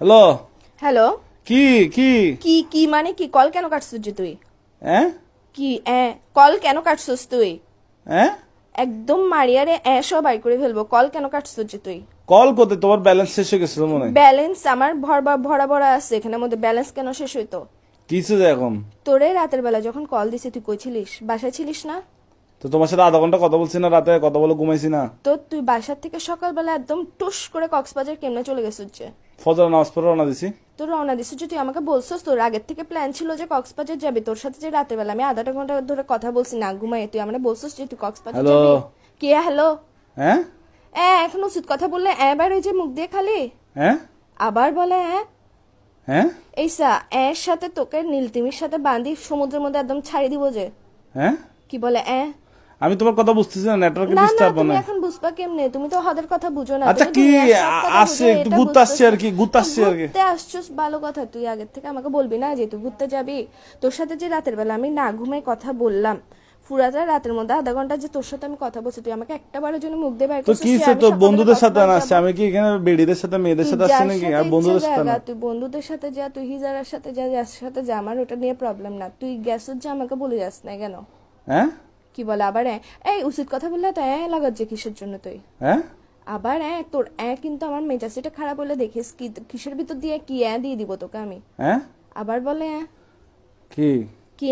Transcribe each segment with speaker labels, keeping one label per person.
Speaker 1: Hello.
Speaker 2: Hello.
Speaker 1: কি কি
Speaker 2: কি কি মানে কি? কল কেন কাটছিস যে তুই?
Speaker 1: হ্যাঁ
Speaker 2: কি কল কেন কাটছিস তুই?
Speaker 1: হ্যাঁ
Speaker 2: একদম মারিয়ারে সব বাই করে ফেলবো। কল কেন কাটছিস যে তুই?
Speaker 1: কল করতে তোমার ব্যালেন্স শেষ হয়ে গেছিল মনে হয়।
Speaker 2: ব্যালেন্স আমার ভরা ভরা আছে, এখানের মধ্যে ব্যালেন্স কেন শেষ হইতো?
Speaker 1: কিসে যে এখন?
Speaker 2: তোরে রাতের বেলা যখন কল দিছি তুই কই ছিলিস? বাসায় ছিলিস না?
Speaker 1: তো তোমার সাথে আধা ঘন্টা কথা বলছি না, রাতে কথা বলে ঘুমাইছি না।
Speaker 2: তো তুই বাসার থেকে সকালবেলা একদম টুস করে কক্সবাজার কেমনে চলে গেছিস যে?
Speaker 1: ফজর নামাজ পড়ে রওনা দিছি।
Speaker 2: তোর রওনা দিছিস যে, তুই আমাকে বলছিস তোর আগের থেকে প্ল্যান ছিল যে কক্সবাজার যাবি। তোর সাথে যে রাতের বেলা আমি আধাটা ঘন্টা ধরে কথা বলছি না ঘুমাই, তুই আমরা বলছিস যে তুই কক্সবাজার
Speaker 1: হ্যালো।
Speaker 2: যাবি। কি হ্যালো?
Speaker 1: হ্যাঁ
Speaker 2: এখন উচিত কথা বললে এবার ওই যে মুখ দিয়ে খালি
Speaker 1: হ্যাঁ
Speaker 2: আবার বলে
Speaker 1: হ্যাঁ
Speaker 2: এইসা এর সাথে তোকে নীলতিমির সাথে বাঁধি সমুদ্রের মধ্যে একদম ছাড়ি দিব যে।
Speaker 1: হ্যাঁ
Speaker 2: কি বলে
Speaker 1: আমি তোমার কথা বুঝতেছি না, নেটওয়ার্কে
Speaker 2: না না,
Speaker 1: ডিস্টার্ব
Speaker 2: তুমি
Speaker 1: হয়।
Speaker 2: এখন বুঝবা কেমনে? তুমি তো হাদের কথা বুঝো না।
Speaker 1: আচ্ছা
Speaker 2: তুমি
Speaker 1: কি
Speaker 2: দুনিয়ার সব কথা
Speaker 1: আসছে,
Speaker 2: বুঝো,
Speaker 1: একটু
Speaker 2: এটা
Speaker 1: ঘুরতে আসছি
Speaker 2: বুঝতেছো।
Speaker 1: আর কি, ঘুরতে আসছি আর কি।
Speaker 2: ঘুরতে আসছিস ভালো কথা, তুই আগের থেকে আমাকে বলবি না যে তুই ঘুরতে যাবি? তোর সাথে যে রাতের বেলা আমি না ঘুমাই কথা বললাম, পুরাটা রাতের মধ্যে আধা ঘন্টা যে তোর সাথে আমি কথা বলছি, তুই আমাকে একটা বারের জন্য মুখ দিয়ে বাইর
Speaker 1: তো
Speaker 2: করছিস
Speaker 1: কি
Speaker 2: যে
Speaker 1: সে
Speaker 2: আমি
Speaker 1: তোর
Speaker 2: সকালে
Speaker 1: বন্ধুদের সাথে
Speaker 2: কক্সবাজার
Speaker 1: আসছে?
Speaker 2: যাবো?
Speaker 1: আমি কি এখানে বেডিদের সাথে মেয়েদের সাথে
Speaker 2: তুই
Speaker 1: আসছি
Speaker 2: যার
Speaker 1: নাকি?
Speaker 2: সাথে
Speaker 1: আর বন্ধুদের
Speaker 2: ইচ্ছা
Speaker 1: সাথে না।
Speaker 2: জাগা, তুই বন্ধুদের সাথে যা, তুই হিজারার সাথে যা, যার সাথে যা, আমার ওটা নিয়ে প্রবলেম না। তুই গ্যাসের যে আমাকে বলে যাস না কেন?
Speaker 1: হ্যাঁ
Speaker 2: কি বলে আবার এই উচিত কথা বললে তো লাগাত যে কিসের জন্য তুই?
Speaker 1: হ্যাঁ
Speaker 2: আবার তোর কিন্তু আমার মেজাজটা খারাপ হলে দেখিস কি কিসের ভিতর দিয়ে কি দিয়ে দিব তোকে আমি।
Speaker 1: হ্যাঁ
Speaker 2: আবার বলে
Speaker 1: কি
Speaker 2: কি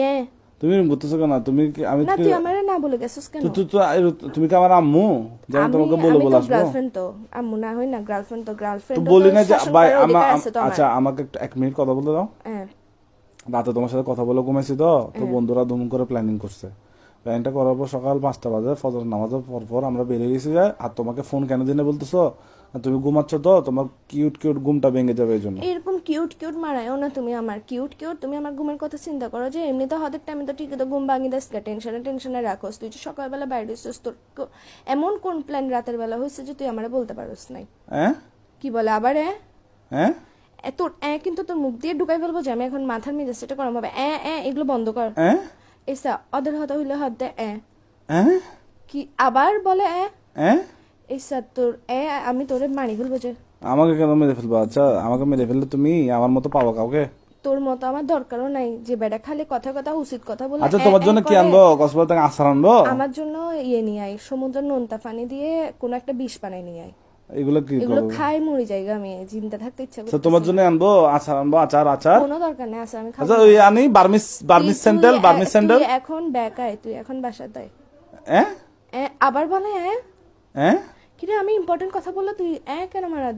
Speaker 1: তুমি এরকম করতেছো কেন? তুমি কি আমি
Speaker 2: না, তুই আমারে না বলে গেছিস কেন?
Speaker 1: তুমি কি আমার আম্মু যে আমি তোমাকে বলে বলে আসবো?
Speaker 2: গার্লফ্রেন্ড তো আম্মু না হই না, গার্লফ্রেন্ড তো
Speaker 1: তো
Speaker 2: গার্লফ্রেন্ড
Speaker 1: বলি না যে ভাই
Speaker 2: আমার।
Speaker 1: আচ্ছা আমাকে একটু 1 মিনিট কথা বলতে দাও।
Speaker 2: হ্যাঁ
Speaker 1: রাতে তোমার সাথে কথা বলে ঘুমাইছি তো বন্ধুরা ধুম করে প্ল্যানিং করছে। প্ল্যানটা করার পর সকাল 5টা বাজে ফজর নামাজের পর আমরা বেরিয়ে গেছি যায়। আর তোমাকে ফোন কেন দিনে বলতেছো? তুমি ঘুমাচ্ছ তো, তোমার কিউট কিউট ঘুমটা ভেঙে যাবে এই জন্য।
Speaker 2: এরকম কিউট কিউট মারায়ও না তুমি আমার। কিউট কিউট তুমি আমার ঘুমের কথা চিন্তা করো যে এমনি তো হদের টাইমে তো ঠিকই তো ঘুম ভাঙি দেস, টেনশনে টেনশনে রাখোস। তুই যে সকালবেলা বাইরে হইছিস, তোর এমন কোন প্ল্যান রাতের বেলা হয়েছে যে তুই আমারে বলতে পারোস নাই?
Speaker 1: হ্যাঁ
Speaker 2: কি বলে আবার
Speaker 1: হ্যাঁ
Speaker 2: তোর কিন্তু তোর মুখ দিয়ে ঢুকাই ফেলবো যে আমি এখন মাথার মেজাজ সেটা করাম হবে। এগুলো বন্ধ কর।
Speaker 1: হ্যাঁ
Speaker 2: এসা অদের হতা হইলে হাত দে
Speaker 1: হ্যাঁ
Speaker 2: কি আবার বলে
Speaker 1: হ্যাঁ
Speaker 2: এসা তোর আমি তোরে মারি ফেলবো যে।
Speaker 1: আমাকে কেন মেরে ফেলবো? আচ্ছা আমাকে মেরে ফেললে তুমি আমার মতো পাবো কাউকে?
Speaker 2: তোর মতো আমার দরকারও নাই যে বেটা খালি কথা কথা উচিত কথা বলে।
Speaker 1: আচ্ছা তোমার জন্য কি আনবো? কক্সবাজার থেকে আচার আনবো?
Speaker 2: আমার জন্য নিয়ে আয়, সমুদ্রের নোনতা পানি দিয়ে কোন একটা বিষ বানাই নিয়ে আয়।
Speaker 1: এগুলো কি
Speaker 2: এগুলো
Speaker 1: করবো?
Speaker 2: খাই মরি জায়গা, আমি চিন্তা থাকতে ইচ্ছা
Speaker 1: আচ্ছা
Speaker 2: করতেছে
Speaker 1: তোমার
Speaker 2: না।
Speaker 1: জন্য আনবো আচার, আনবো আচার।
Speaker 2: কোনো দরকার নেই, আছে আমি খাবো
Speaker 1: আচ্ছা
Speaker 2: না।
Speaker 1: ওই আনি বার্মিস স্যান্ডেল, বার্মিস স্যান্ডেল।
Speaker 2: তুই এখন বেকায়, তুই এখন বাসা দেয়।
Speaker 1: হ্যাঁ
Speaker 2: আবার বলে
Speaker 1: হ্যাঁ
Speaker 2: কিরে আমি ইম্পর্টেন্ট কথা বললে তুই কেন মারা